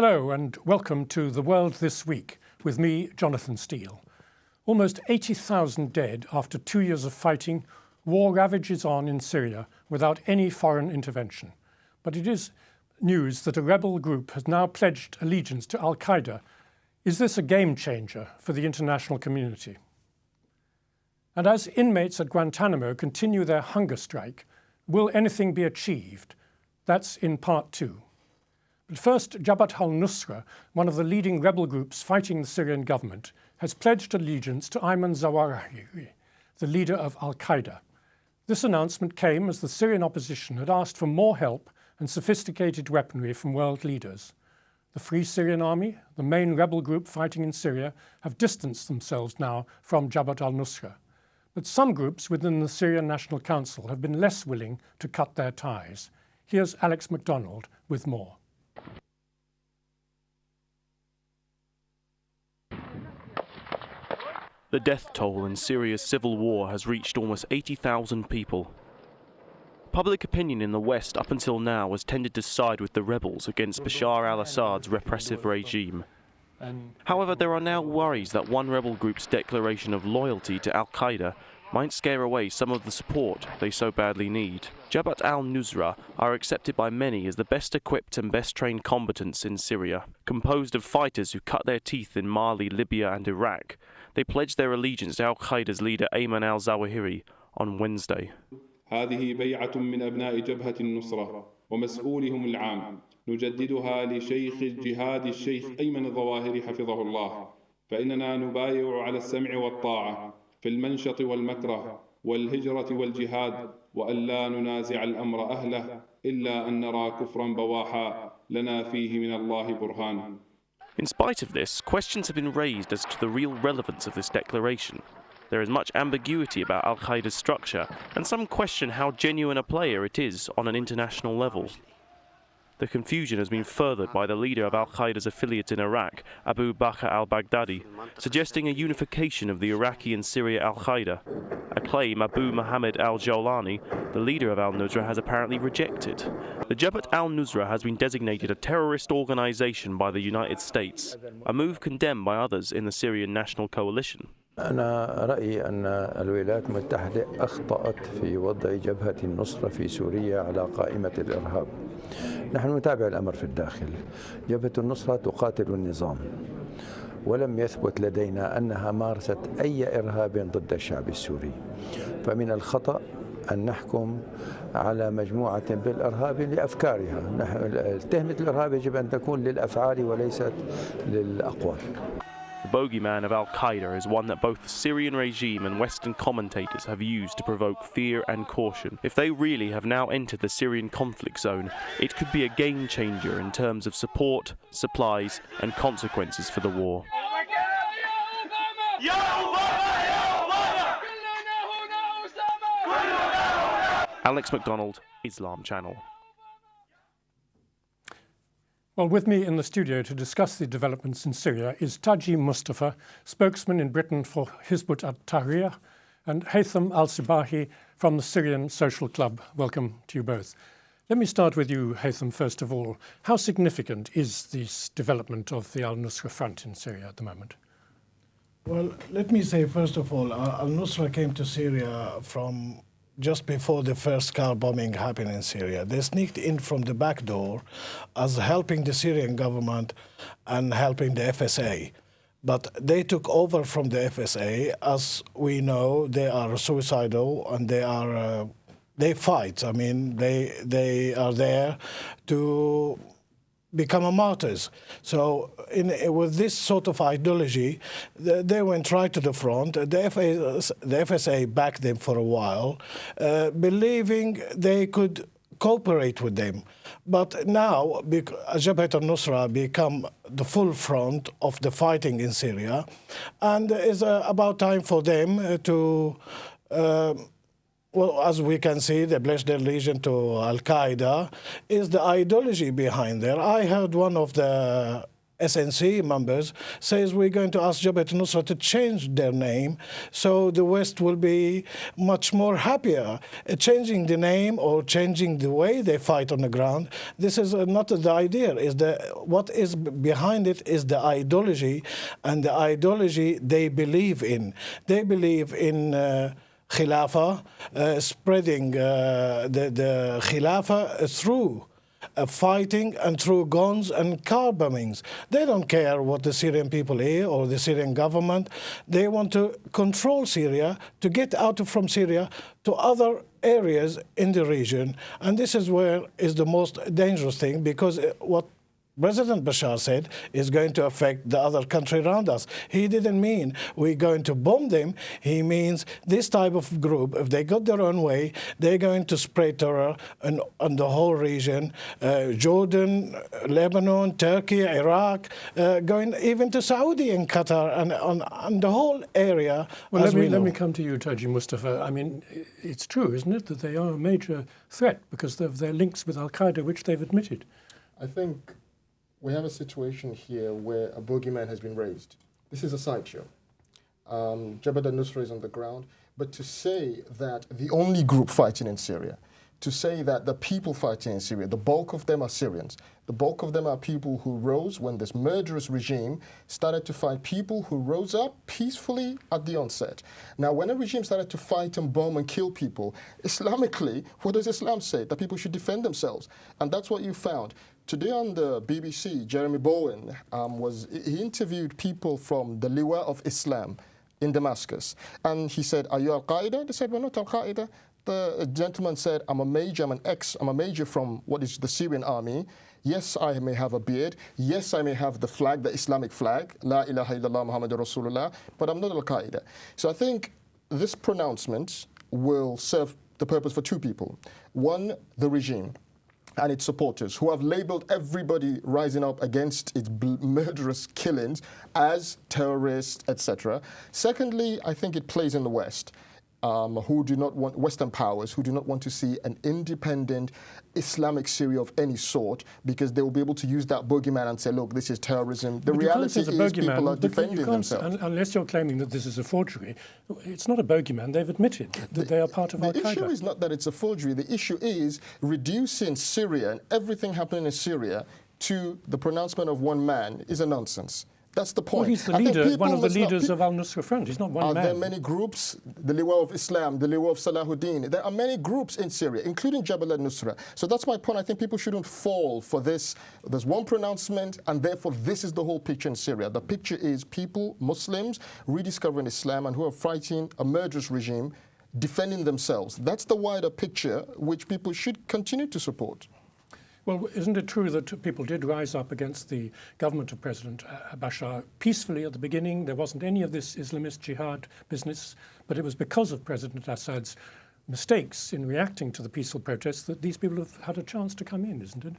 Hello and welcome to The World This Week with me, Jonathan Steele. Almost 80,000 dead after 2 years of fighting, war ravages on in Syria without any foreign intervention. But it is news that a rebel group has now pledged allegiance to Al-Qaeda. Is this a game changer for the international community? And as inmates at Guantanamo continue their hunger strike, will anything be achieved? That's in part two. But first, Jabhat al-Nusra, one of the leading rebel groups fighting the Syrian government, has pledged allegiance to Ayman Zawahiri, the leader of Al-Qaeda. This announcement came as the Syrian opposition had asked for more help and sophisticated weaponry from world leaders. The Free Syrian Army, the main rebel group fighting in Syria, have distanced themselves now from Jabhat al-Nusra. But some groups within the Syrian National Council have been less willing to cut their ties. Here's Alex MacDonald with more. The death toll in Syria's civil war has reached almost 80,000 people. Public opinion in the West up until now has tended to side with the rebels against Bashar al-Assad's repressive regime. However, there are now worries that one rebel group's declaration of loyalty to Al-Qaeda might scare away some of the support they so badly need. Jabhat al-Nusra are accepted by many as the best equipped and best trained combatants in Syria. Composed of fighters who cut their teeth in Mali, Libya and Iraq, they pledged their allegiance to Al-Qaeda's leader Ayman al-Zawahiri on Wednesday. هذه بيعة من أبناء جبهة النصرة ومسؤولهم العام نجددها لشيخ الجهاد الشيخ أيمن الظواهري حفظه الله فإننا نبايع على السمع والطاعة في المنشط والمكره والهجرة والجهاد وألا ننازع الأمر أهله إلا أن نرى كفرا بواحا لنا فيه من الله برهان. In spite of this, questions have been raised as to the real relevance of this declaration. There is much ambiguity about Al-Qaeda's structure, and some question how genuine a player it is on an international level. The confusion has been furthered by the leader of Al-Qaeda's affiliate in Iraq, Abu Bakr al-Baghdadi, suggesting a unification of the Iraqi and Syria Al-Qaeda, a claim Abu Muhammad al-Jawlani, the leader of al-Nusra, has apparently rejected. The Jabhat al-Nusra has been designated a terrorist organization by the United States, a move condemned by others in the Syrian National Coalition. أنا رأيي أن الولايات المتحدة أخطأت في وضع جبهة النصرة في سوريا على قائمة الإرهاب. نحن نتابع الأمر في الداخل. جبهة النصرة تقاتل النظام ولم يثبت لدينا أنها مارست أي إرهاب ضد الشعب السوري. فمن الخطأ أن نحكم على مجموعة بالإرهاب لأفكارها. تهمة الإرهاب يجب أن تكون للأفعال وليست للأقوال. The bogeyman of Al-Qaeda is one that both the Syrian regime and Western commentators have used to provoke fear and caution. If they really have now entered the Syrian conflict zone, it could be a game changer in terms of support, supplies and consequences for the war. Alex MacDonald, Islam Channel. Well, with me in the studio to discuss the developments in Syria is Taji Mustafa, spokesman in Britain for Hizb ut-tahrir, and Haitham Alsibahie from the Syrian Social Club. Welcome to you both. Let me start with you, Haitham, first of all. How significant is this development of the al-Nusra front in Syria at the moment? Well, let me say, first of all, al-Nusra came to Syria from just before the first car bombing happened in Syria. They sneaked in from the back door as helping the Syrian government and helping the FSA. But they took over from the FSA. As we know, they are suicidal and they fight. I mean, they are there to become martyrs. So with this sort of ideology, they went right to the front. The FSA backed them for a while, believing they could cooperate with them. But now, Jabhat al-Nusra become the full front of the fighting in Syria, and it's about time for them to well, as we can see, they pledged their allegiance to Al-Qaeda. Is the ideology behind there. I heard one of the SNC members says we're going to ask Jabhat al-Nusra to change their name so the West will be much more happier. Changing the name or changing the way they fight on the ground, this is not the idea. What is behind it is the ideology, and the ideology they believe in. They believe in Khilafah, spreading the Khilafah through fighting and through guns and car bombings. They don't care what the Syrian people here or the Syrian government. They want to control Syria, to get out from Syria to other areas in the region. And this is where is the most dangerous thing, because what President Bashar said is going to affect the other country around us. He didn't mean we're going to bomb them. He means this type of group, if they got their own way, they're going to spread terror on the whole region, Jordan, Lebanon, Turkey, Iraq, going even to Saudi and Qatar, and on the whole area. Well, let me come to you, Taji Mustafa. I mean, it's true, isn't it, that they are a major threat because of their links with Al-Qaeda, which they've admitted. I think we have a situation here where a boogeyman has been raised. This is a sideshow. Jabhat al-Nusra is on the ground, but to say that the only group fighting in Syria, to say that the people fighting in Syria, the bulk of them are Syrians, the bulk of them are people who rose when this murderous regime started to fight people who rose up peacefully at the onset. Now, when a regime started to fight and bomb and kill people, Islamically, what does Islam say? That people should defend themselves. And that's what you found. Today on the BBC, Jeremy Bowen he interviewed people from the Liwa of Islam in Damascus. And he said, "Are you Al-Qaeda?" They said, "We're not Al-Qaeda." The gentleman said, I'm a major from what is the Syrian army. Yes, I may have a beard. Yes, I may have the flag, the Islamic flag, La ilaha illallah Muhammadur Rasulullah, but I'm not Al-Qaeda. So I think this pronouncement will serve the purpose for two people. One, the regime and its supporters, who have labeled everybody rising up against its murderous killings as terrorists, etc. Secondly, I think it plays in the West, who do not want, Western powers, who do not want to see an independent Islamic Syria of any sort, because they will be able to use that boogeyman and say, look, this is terrorism. The reality is people are defending themselves. Unless you're claiming that this is a forgery, it's not a bogeyman. They've admitted that they are part of Al-Qaeda. The issue is not that it's a forgery. The issue is reducing Syria and everything happening in Syria to the pronouncement of one man is a nonsense. That's the point. Well, he's the leader, one of the leaders of Al-Nusra Front. He's not one man. Are there many groups? The Liwa of Islam, the Liwa of Salahuddin. There are many groups in Syria, including Jabhat al-Nusra. So that's my point. I think people shouldn't fall for this. There's one pronouncement, and therefore this is the whole picture in Syria. The picture is people, Muslims, rediscovering Islam and who are fighting a murderous regime, defending themselves. That's the wider picture which people should continue to support. Well, isn't it true that people did rise up against the government of President Bashar peacefully at the beginning? There wasn't any of this Islamist jihad business, but it was because of President Assad's mistakes in reacting to the peaceful protests that these people have had a chance to come in, isn't it?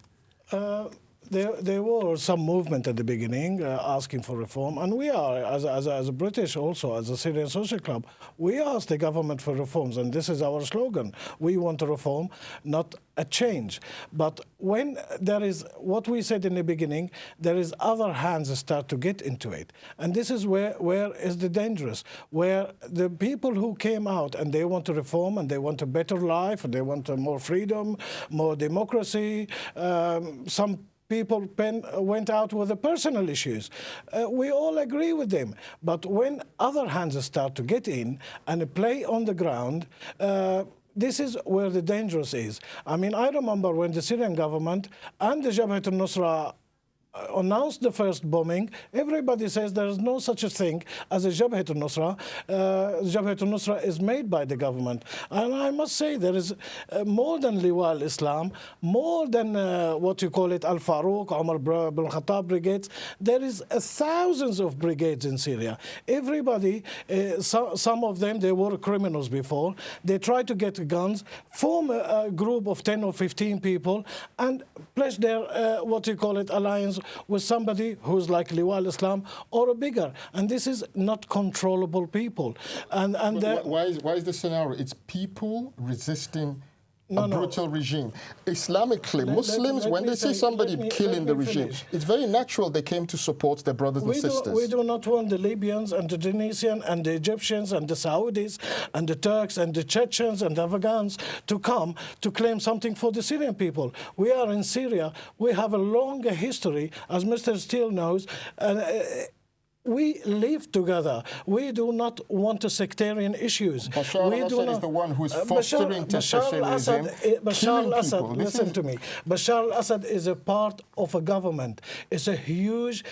There was some movement at the beginning asking for reform, and we are, as a British also, as a Syrian Social Club, we ask the government for reforms, and this is our slogan. We want a reform, not a change. But when there is, what we said in the beginning, there is other hands start to get into it. And this is where is the dangerous, where the people who came out and they want to reform and they want a better life, and they want more freedom, more democracy, some people went out with the personal issues. We all agree with them. But when other hands start to get in and play on the ground, this is where the dangerous is. I mean, I remember when the Syrian government and the Jabhat al-Nusra announced the first bombing, everybody says there is no such a thing as a Jabhat al-Nusra. Jabhat al-Nusra is made by the government. And I must say there is more than Liwa al-Islam, more than what you call it, Al-Farouq, Umar bin Khattab brigades. There is thousands of brigades in Syria. Everybody, some of them, they were criminals before. They try to get guns, form a group of 10 or 15 people, and pledge their, what you call it, alliance with somebody who's like Liwa al-Islam or a bigger, and this is not controllable people. And why is the scenario? It's people resisting brutal regime. Islamically, Muslims, when they see somebody killing the regime, it's very natural they came to support their brothers and sisters. We do not want the Libyans and the Tunisians and the Egyptians and the Saudis and the Turks and the Chechens and the Afghans to come to claim something for the Syrian people. We are in Syria. We have a long history, as Mr. Steele knows, we live together. We do not want sectarian issues. Bashar al-Assad is the one who is fostering sectarianism, killing people. Listen to me. Bashar al-Assad is a part of a government. It's a huge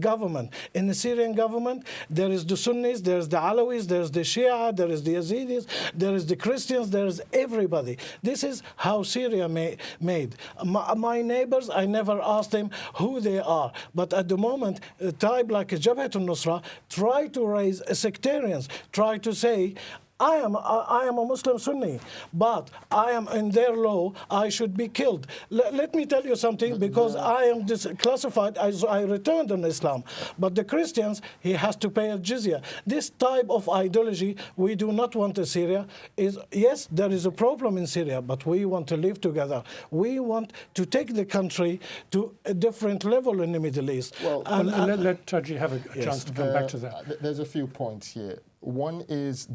government. In the Syrian government, there is the Sunnis, there is the Alawis, there is the Shia, there is the Yazidis, there is the Christians, there is everybody. This is how Syria made. My neighbors, I never asked them who they are. But at the moment, a tribe like Jabhat al-Nusra try to raise sectarians, try to say, I am a Muslim Sunni, but I am in their law, I should be killed. Let me tell you something, because I am classified as I returned in Islam. But the Christians, he has to pay a jizya. This type of ideology we do not want in Syria. Yes, there is a problem in Syria, but we want to live together. We want to take the country to a different level in the Middle East. Well, let Taji have a chance to come back to that. There's a few points here. One is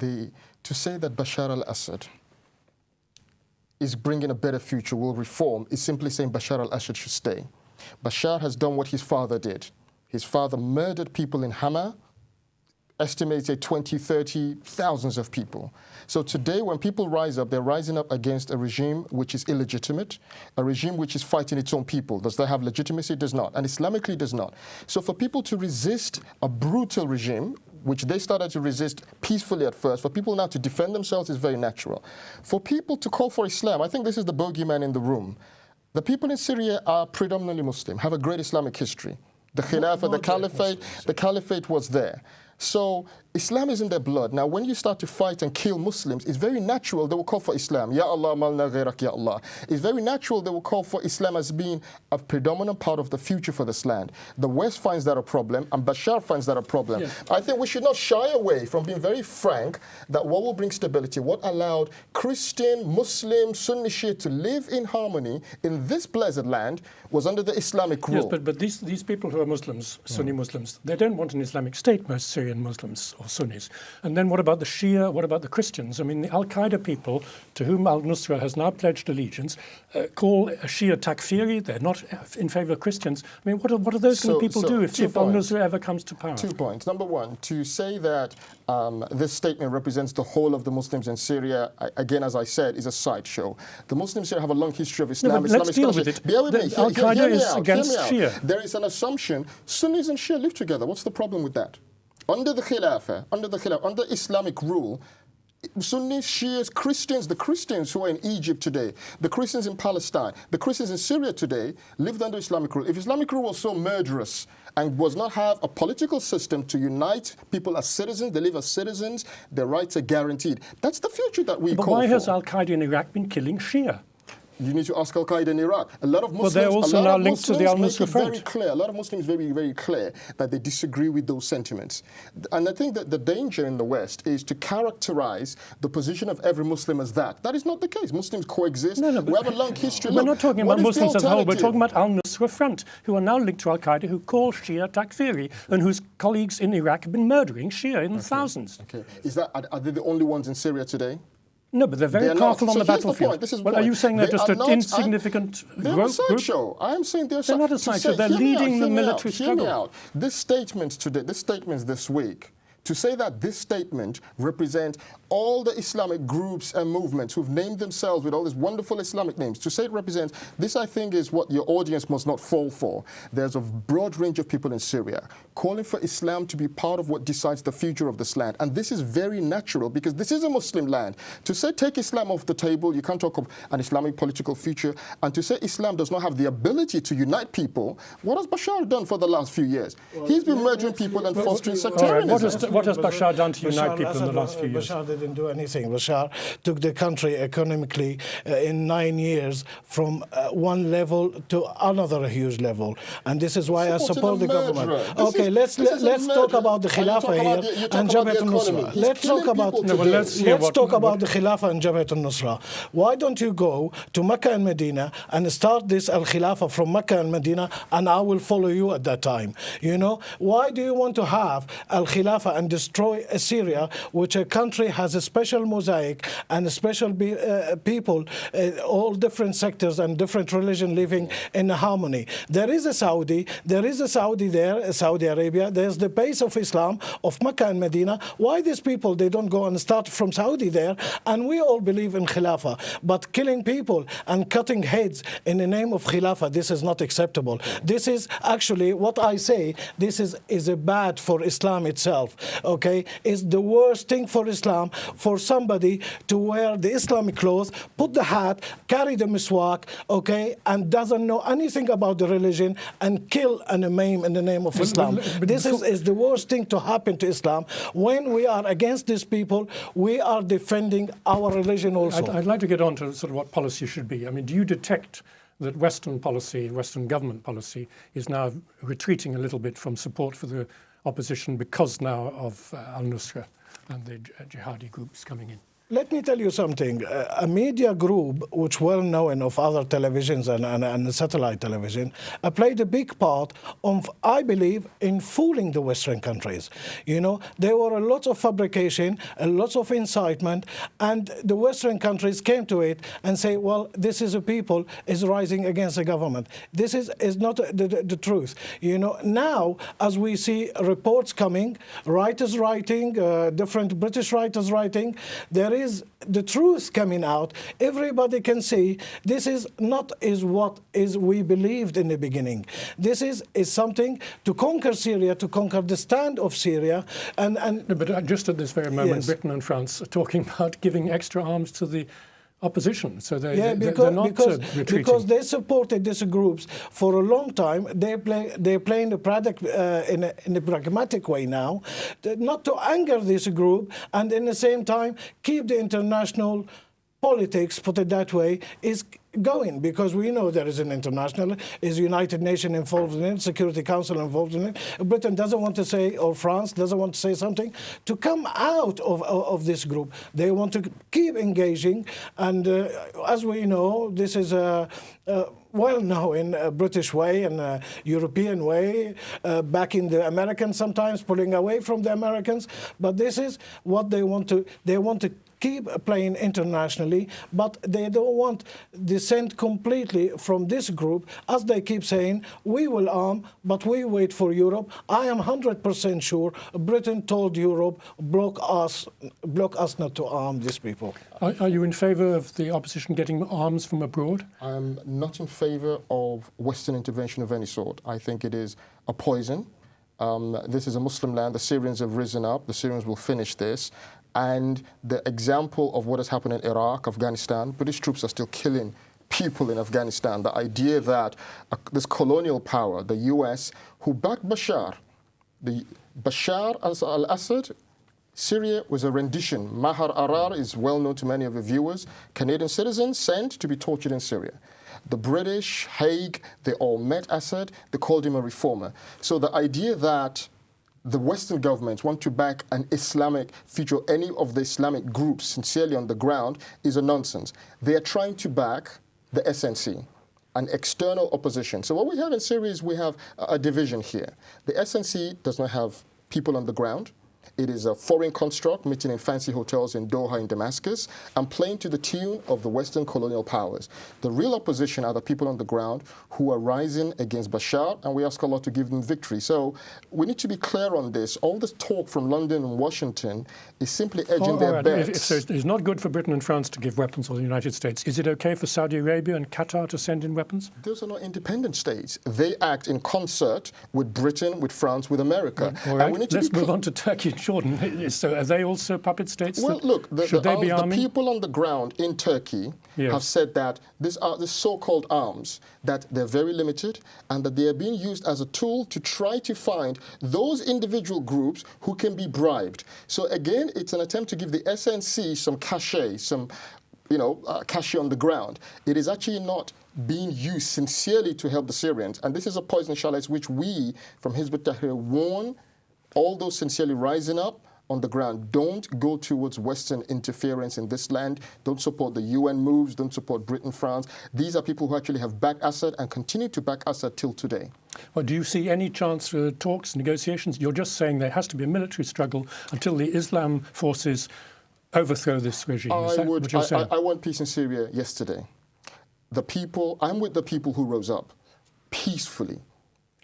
to say that Bashar al-Assad is bringing a better future, will reform, is simply saying Bashar al-Assad should stay. Bashar has done what his father did. His father murdered people in Hama, estimated 20, 30, thousands of people. So today when people rise up, they're rising up against a regime which is illegitimate, a regime which is fighting its own people. Does that have legitimacy? It does not. And Islamically, it does not. So for people to resist a brutal regime, which they started to resist peacefully at first, for people now to defend themselves is very natural. For people to call for Islam, I think this is the bogeyman in the room. The people in Syria are predominantly Muslim, have a great Islamic history. The Khilafah, the Caliphate was there. So Islam is in their blood. Now, when you start to fight and kill Muslims, it's very natural they will call for Islam. Ya Allah, malna ghairak, ya Allah. It's very natural they will call for Islam as being a predominant part of the future for this land. The West finds that a problem, and Bashar finds that a problem. Yes. I think we should not shy away from being very frank that what will bring stability, what allowed Christian, Muslim, Sunni, Shia to live in harmony in this blessed land was under the Islamic rule. Yes, but these people who are Muslims, Sunni Muslims, they don't want an Islamic state, most Syrian Muslims or Sunnis. And then what about the Shia? What about the Christians? I mean, the Al-Qaeda people, to whom al-Nusra has now pledged allegiance, call Shia takfiri. They're not in favor of Christians. I mean, what are those kind of people do if al-Nusra ever comes to power? 2 points. Number one, to say that this statement represents the whole of the Muslims in Syria, again, as I said, is a sideshow. The Muslims here have a long history of Islam. No, but let's deal with it. Bear with me. Al-Qaeda is against Shia. There is an assumption Sunnis and Shia live together. What's the problem with that? Under the Khilafah, under Islamic rule, Sunnis, Shias, Christians, the Christians who are in Egypt today, the Christians in Palestine, the Christians in Syria today lived under Islamic rule. If Islamic rule was so murderous and was not have a political system to unite people as citizens, they live as citizens, their rights are guaranteed. That's the future that we call for. But why has Al-Qaeda in Iraq been killing Shia? You need to ask Al-Qaeda in Iraq. A lot of Muslims, they're also now linked to the al-Nusra Front. Very clear. A lot of Muslims very, very clear that they disagree with those sentiments. And I think that the danger in the West is to characterize the position of every Muslim as that. That is not the case. Muslims coexist. No, we have a long history. We're not talking about Muslims as a whole. We're talking about al-Nusra Front, who are now linked to Al-Qaeda, who call Shia takfiri, and whose colleagues in Iraq have been murdering Shia in the thousands. Okay. Are they the only ones in Syria today? No, but they're very powerful on the battlefield. Well, are you saying they're just an insignificant group? They're a sideshow. I am saying they're not a sideshow. They're leading the military struggle. Hear me out. This statement today, this statement this week, to say that this statement represents all the Islamic groups and movements who've named themselves with all these wonderful Islamic names, to say it represents, this I think is what your audience must not fall for. There's a broad range of people in Syria calling for Islam to be part of what decides the future of this land. And this is very natural because this is a Muslim land. To say take Islam off the table, you can't talk of an Islamic political future, and to say Islam does not have the ability to unite people, what has Bashar done for the last few years? He's been murdering people and fostering sectarianism. what has Bashar done to unite people in the last few years? Bashar didn't do anything. Bashar took the country economically in 9 years from one level to another huge level. And this is why I support the government. Okay, let's talk about the Khilafah here and Jabhat al-Nusra. Let's talk about the Khilafah and Jabhat al-Nusra. Why don't you go to Mecca and Medina and start this al-Khilafah from Mecca and Medina, and I will follow you at that time. You know, why do you want to have al-Khilafah and destroy Syria, which a country has a special mosaic and a special people, all different sectors and different religion living in harmony? There is a Saudi there, Saudi Arabia. There's the base of Islam of Mecca and Medina. Why these people, they don't go and start from Saudi there? And we all believe in Khilafah, but killing people and cutting heads in the name of Khilafah, this is not acceptable. This is actually what I say, this is a bad for Islam itself, okay? It's the worst thing for Islam for somebody to wear the Islamic clothes, put the hat, carry the miswak, okay, and doesn't know anything about the religion and kill and maim in the name of Islam. This is the worst thing to happen to Islam. When we are against these people, we are defending our religion also. I'd like to get on to sort of what policy should be. I mean, do you detect that Western policy, Western government policy, is now retreating a little bit from support for the opposition because now of al-Nusra and the jihadi groups coming in? Let me tell you something. A media group, which well known of other televisions and satellite television, played a big part of, I believe, in fooling the Western countries. You know, there were a lot of fabrication, a lot of incitement, and the Western countries came to it and say, well, this is a people is rising against the government. This is not the truth. You know, now, as we see reports coming, writers writing, different British writers writing, there is the truth coming out. Everybody can see this is not what we believed in the beginning. This is something to conquer Syria, to conquer the stand of Syria. But just at this very moment, yes, Britain and France are talking about giving extra arms to the opposition, so they're not retreating. Because they supported these groups for a long time. They're playing the product in a pragmatic way now, not to anger this group, and in the same time keep the international politics, put it that way, is going, because we know there is an international, is United Nations involved in it, Security Council involved in it. Britain doesn't want to say, or France doesn't want to say something to come out of this group. They want to keep engaging, and as we know, this is well known in a British way and a European way, backing the Americans sometimes, pulling away from the Americans, but this is what they want to keep playing internationally, but they don't want dissent completely from this group, as they keep saying, we will arm, but we wait for Europe. I am 100% sure Britain told Europe, block us not to arm these people. Are you in favour of the opposition getting arms from abroad? I'm not in favour of Western intervention of any sort. I think it is a poison. This is a Muslim land. The Syrians have risen up. The Syrians will finish this. And the example of what has happened in Iraq, Afghanistan, British troops are still killing people in Afghanistan. The idea that this colonial power, the US, who backed Bashar, Bashar al-Assad, Syria was a rendition. Maher Arar is well known to many of the viewers. Canadian citizens sent to be tortured in Syria. The British, Haig, they all met Assad. They called him a reformer. So the idea that the Western governments want to back an Islamic feature, any of the Islamic groups sincerely on the ground, is a nonsense. They are trying to back the SNC, an external opposition. So what we have in Syria is we have a division here. The SNC does not have people on the ground. It is a foreign construct meeting in fancy hotels in Doha and Damascus and playing to the tune of the Western colonial powers. The real opposition are the people on the ground who are rising against Bashar, and we ask Allah to give them victory. So we need to be clear on this. All this talk from London and Washington is simply edging their bets. So it's not good for Britain and France to give weapons, or the United States. Is it okay for Saudi Arabia and Qatar to send in weapons? Those are not independent states. They act in concert with Britain, with France, with America. All right. Let's move on to Turkey. in Jordan. So are they also puppet states? Well, look, the people on the ground in Turkey have said that this so-called arms, that they're very limited and that they are being used as a tool to try to find those individual groups who can be bribed. So again, it's an attempt to give the SNC some cachet, some cachet on the ground. It is actually not being used sincerely to help the Syrians. And this is a poison chalice which we, from Hizb ut-tahrir, warn all those sincerely rising up on the ground. Don't go towards Western interference in this land. Don't support the UN moves. Don't support Britain, France. These are people who actually have backed Assad and continue to back Assad till today. Well, do you see any chance for talks, negotiations? You're just saying there has to be a military struggle until the Islam forces overthrow this regime. Is that what you're saying? I want peace in Syria yesterday. I'm with the people who rose up peacefully.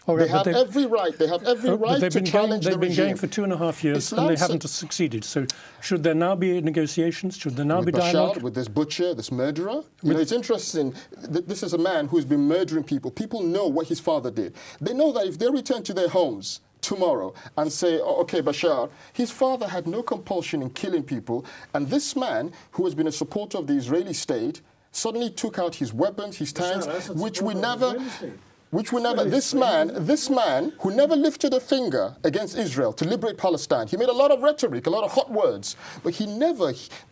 Right, they have every right to challenge the regime. They've been going for 2.5 years and they haven't succeeded. So should there now be negotiations? Should there now be dialogue? With this butcher, this murderer? It's interesting. This is a man who's been murdering people. People know what his father did. They know that if they return to their homes tomorrow and say, oh, okay, Bashar, his father had no compulsion in killing people. And this man, who has been a supporter of the Israeli state, suddenly took out his weapons, his tanks, this man who never lifted a finger against Israel to liberate Palestine. He made a lot of rhetoric, a lot of hot words, but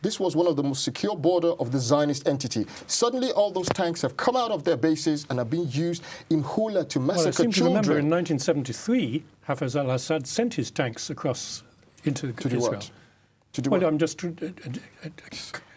this was one of the most secure border of the Zionist entity. Suddenly all those tanks have come out of their bases and are being used in Hula to massacre children. I seem to remember in 1973, Hafez al-Assad sent his tanks across into Israel. To do what? I'm just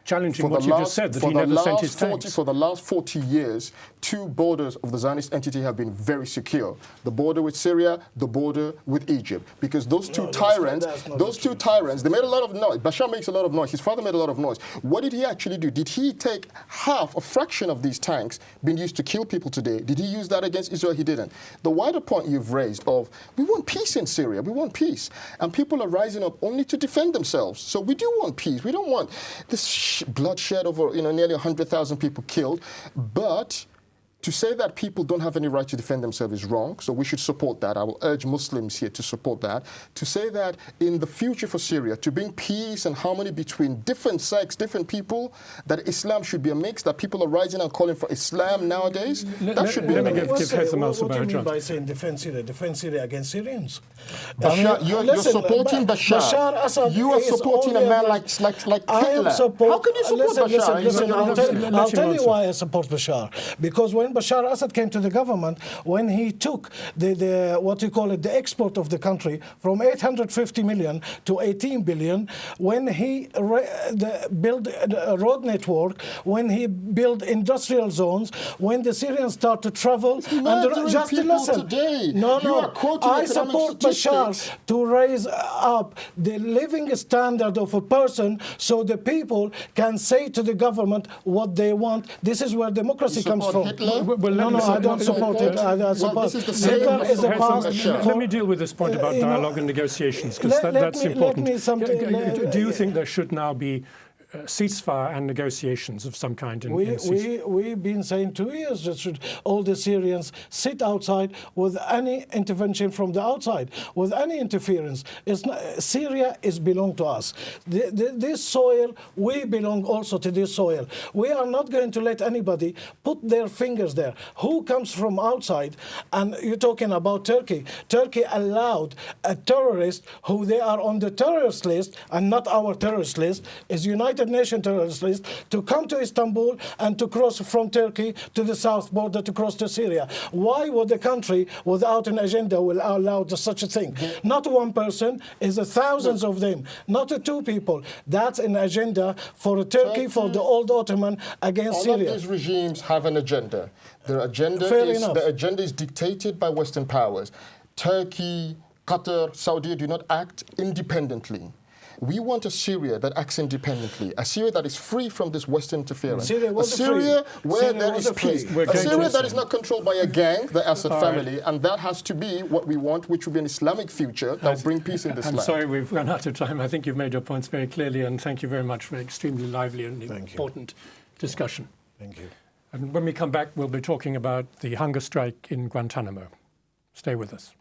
challenging what you just said, that he never sent his tanks. For the last 40 years, two borders of the Zionist entity have been very secure. The border with Syria, the border with Egypt. Because those two tyrants, they made a lot of noise. Bashar makes a lot of noise. His father made a lot of noise. What did he actually do? Did he take a fraction of these tanks being used to kill people today? Did he use that against Israel? He didn't. The wider point you've raised of, we want peace in Syria. We want peace. And people are rising up only to defend themselves. So we do want peace. We don't want this bloodshed over nearly 100,000 people killed. But to say that people don't have any right to defend themselves is wrong, so we should support that. I will urge Muslims here to support that. To say that in the future for Syria, to bring peace and harmony between different sects, different people, that Islam should be a mix, that people are rising and calling for Islam nowadays, that should be a mix. What do you mean by saying defend Syria against Syrians? Bashar, you're supporting Bashar. You are supporting a man like Hitler. How can you support Bashar? I'll tell you why I support Bashar. Because when Bashar Assad came to the government, when he took the export of the country from 850 million to 18 billion, when he built a road network, when he built industrial zones, when the Syrians start to travel, just listen. Today. I support Bashar to raise up the living standard of a person so the people can say to the government what they want. This is where democracy comes from. Hitler? I don't support it. I support Hitler is a past. Let me deal with this point about dialogue and negotiations, because that's important. Do you think there should now be ceasefire and negotiations of some kind in Syria? We've been saying 2 years that should all the Syrians sit outside with any intervention from the outside, with any interference. Syria belongs to us. This soil, we belong also to this soil. We are not going to let anybody put their fingers there. Who comes from outside? And you're talking about Turkey. Turkey allowed a terrorist who they are on the terrorist list and not our terrorist list, is United Nations terrorist list, to come to Istanbul and to cross from Turkey to the south border to cross to Syria. Why would a country without an agenda will allow such a thing? Not one person, is thousands of them, not two people. That's an agenda for Turkey, for the old Ottoman against Syria. All of these regimes have an agenda. Their agenda is dictated by Western powers. Turkey, Qatar, Saudi do not act independently. We want a Syria that acts independently, a Syria that is free from this Western interference, a Syria where there is peace, a Syria that is not controlled by a gang, the Assad family, and that has to be what we want, which will be an Islamic future that will bring peace in this land. I'm sorry we've run out of time. I think you've made your points very clearly, and thank you very much for an extremely lively and important discussion. Thank you. And when we come back, we'll be talking about the hunger strike in Guantanamo. Stay with us.